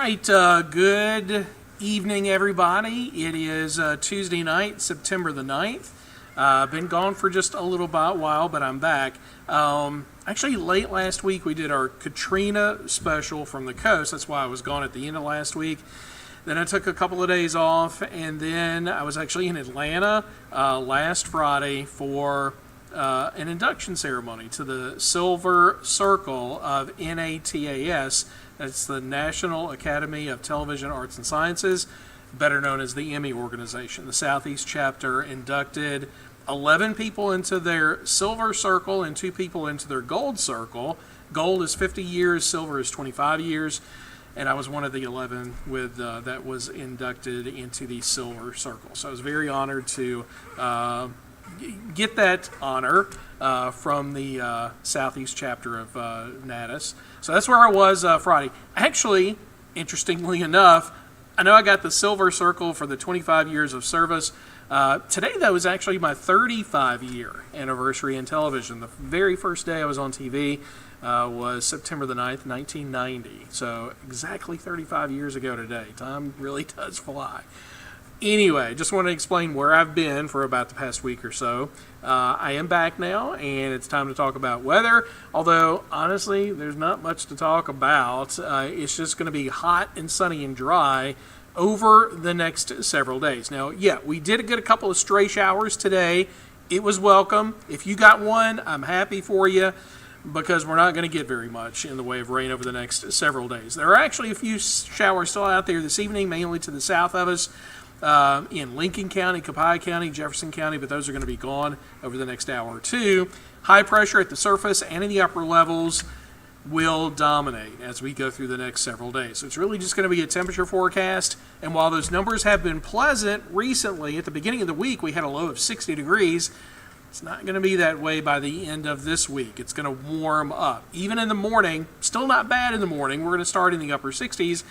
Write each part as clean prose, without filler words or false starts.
right, good evening, everybody. It is Tuesday night, September the 9th. Been gone for just a little while, but I'm back. Actually, late last week, we did our Katrina special from the coast. That's why I was gone at the end of last week. Then I took a couple of days off, and then I was actually in Atlanta last Friday for an induction ceremony to the Silver Circle of NATAS. That's the National Academy of Television Arts and Sciences, better known as the Emmy organization. The Southeast chapter inducted 11 people into their Silver Circle and 2 people into their Gold Circle. Gold is 50 years, silver is 25 years, and I was one of the 11 that was inducted into the Silver Circle. So I was very honored to get that honor from the Southeast chapter of NATAS. So that's where I was Friday. Actually, interestingly enough, I know I got the Silver Circle for the 25 years of service. Today, though, is actually my 35-year anniversary in television. The very first day I was on TV was September the 9th, 1990. So exactly 35 years ago today. Time really does fly. Anyway, just want to explain where I've been for about the past week or so. I am back now, and it's time to talk about weather. Although, honestly, there's not much to talk about. It's just going to be hot and sunny and dry over the next several days. Now, yeah, we did get a couple of stray showers today. It was welcome. If you got one, I'm happy for you, because we're not going to get very much in the way of rain over the next several days. There are actually a few showers still out there this evening, mainly to the south of us. In Lincoln County, Copiah County, Jefferson County, but those are going to be gone over the next hour or two. High pressure at the surface and in the upper levels will dominate as we go through the next several days. So it's really just going to be a temperature forecast, and while those numbers have been pleasant recently, at the beginning of the week we had a low of 60 degrees. It's not going to be that way by the end of this week. It's going to warm up. Even in the morning, still not bad in the morning. We're going to start in the upper 60s.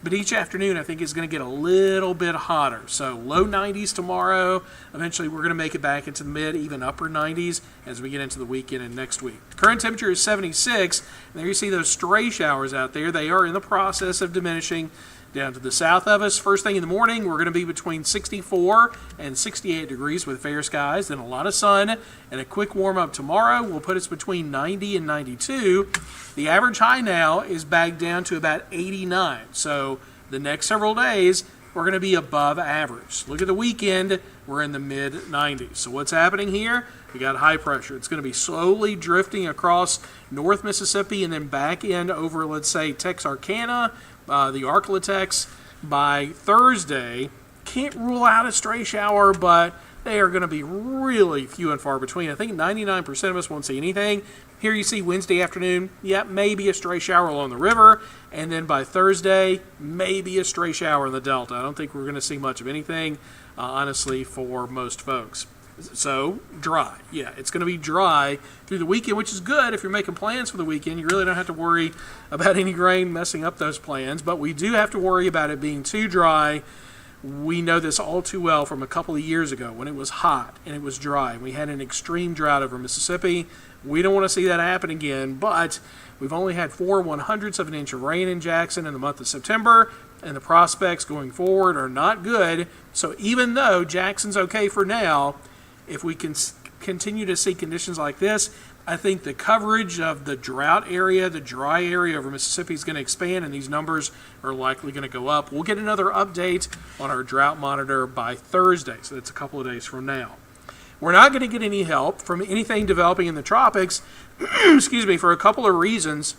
But each afternoon, I think it's going to get a little bit hotter. So low 90s tomorrow. Eventually, we're going to make it back into the mid, even upper 90s as we get into the weekend and next week. The current temperature is 76. And there you see those stray showers out there. They are in the process of diminishing down to the south of us. First thing in the morning, we're going to be between 64 and 68 degrees with fair skies, then a lot of sun, and a quick warm-up tomorrow will put us between 90 and 92. The average high now is back down to about 89. So the next several days, we're going to be above average. Look at the weekend, we're in the mid-90s. So what's happening here? We got high pressure. It's going to be slowly drifting across North Mississippi and then back in over, let's say, Texarkana, the Arklatex by Thursday. Can't rule out a stray shower, but they are going to be really few and far between. I think 99% of us won't see anything. Here you see Wednesday afternoon, yeah, maybe a stray shower along the river, and then by Thursday, maybe a stray shower in the Delta. I don't think we're going to see much of anything, honestly, for most folks. So, dry. Yeah, it's going to be dry through the weekend, which is good. If you're making plans for the weekend, you really don't have to worry about any rain messing up those plans, but we do have to worry about it being too dry. We know this all too well from a couple of years ago when it was hot and it was dry. We had an extreme drought over Mississippi. We don't want to see that happen again, but we've only had 4/100ths of an inch of rain in Jackson in the month of September, and the prospects going forward are not good. So even though Jackson's okay for now, if we can continue to see conditions like this, I think the coverage of the drought area, the dry area over Mississippi is going to expand, and these numbers are likely going to go up. We'll get another update on our drought monitor by Thursday, so that's a couple of days from now. We're not going to get any help from anything developing in the tropics, excuse me, for a couple of reasons.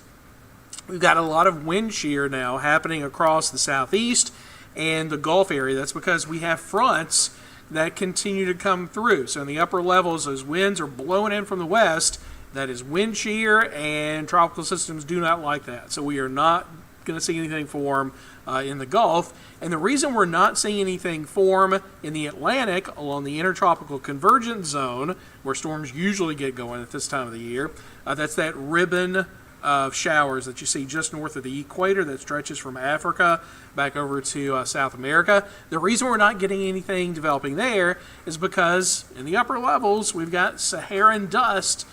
We've got a lot of wind shear now happening across the southeast and the Gulf area. That's because we have fronts that continue to come through. So in the upper levels, those winds are blowing in from the west. That is wind shear, and tropical systems do not like that. So we are not going to see anything form in the Gulf. And the reason we're not seeing anything form in the Atlantic along the intertropical convergence zone, where storms usually get going at this time of the year, that's that ribbon of showers that you see just north of the equator that stretches from Africa back over to South America. The reason we're not getting anything developing there is because in the upper levels we've got Saharan dust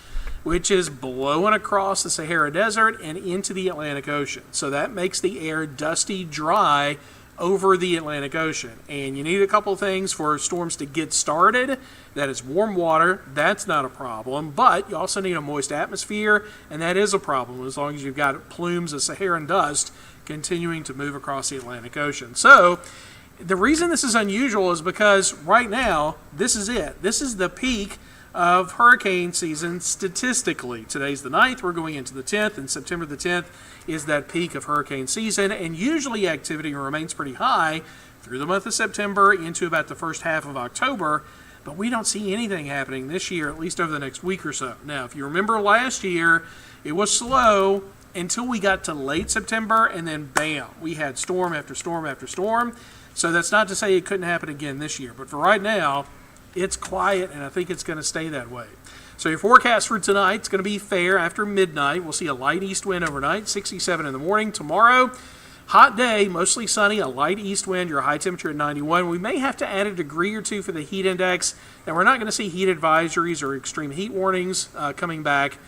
which is blowing across the Sahara Desert and into the Atlantic Ocean. So that makes the air dusty, dry over the Atlantic Ocean. And you need a couple of things for storms to get started. That is warm water. That's not a problem. But you also need a moist atmosphere, and that is a problem as long as you've got plumes of Saharan dust continuing to move across the Atlantic Ocean. So the reason this is unusual is because right now, this is it. This is the peak of hurricane season statistically. Today's the 9th, we're going into the 10th, and September the 10th is that peak of hurricane season, and usually activity remains pretty high through the month of September into about the first half of October, but we don't see anything happening this year, at least over the next week or so. Now, if you remember last year, it was slow until we got to late September, and then bam, we had storm after storm after storm. So that's not to say it couldn't happen again this year, but for right now, it's quiet, and I think it's going to stay that way. So your forecast for tonight is going to be fair after midnight. We'll see a light east wind overnight, 67 in the morning. Tomorrow, hot day, mostly sunny, a light east wind, your high temperature at 91. We may have to add a degree or two for the heat index. Now, we're not going to see heat advisories or extreme heat warnings coming back,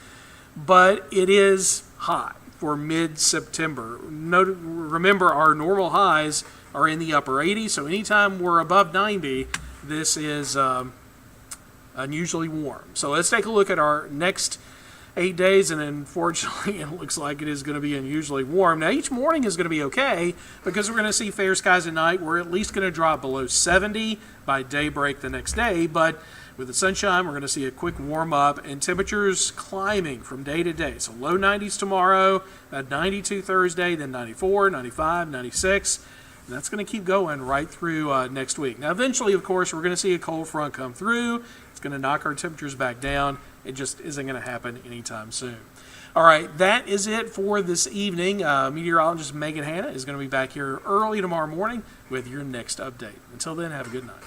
but it is hot for mid-September. Remember, our normal highs are in the upper 80s, so anytime we're above 90, this is unusually warm. So let's take a look at our next 8 days, and unfortunately it looks like it is going to be unusually warm. Now each morning is going to be okay because we're going to see fair skies at night. We're at least going to drop below 70 by daybreak the next day, but with the sunshine we're going to see a quick warm up and temperatures climbing from day to day. So low 90s tomorrow, about 92 Thursday, then 94, 95, 96. And that's going to keep going right through next week. Now, eventually, of course, we're going to see a cold front come through. It's going to knock our temperatures back down. It just isn't going to happen anytime soon. All right, that is it for this evening. Meteorologist Megan Hanna is going to be back here early tomorrow morning with your next update. Until then, have a good night.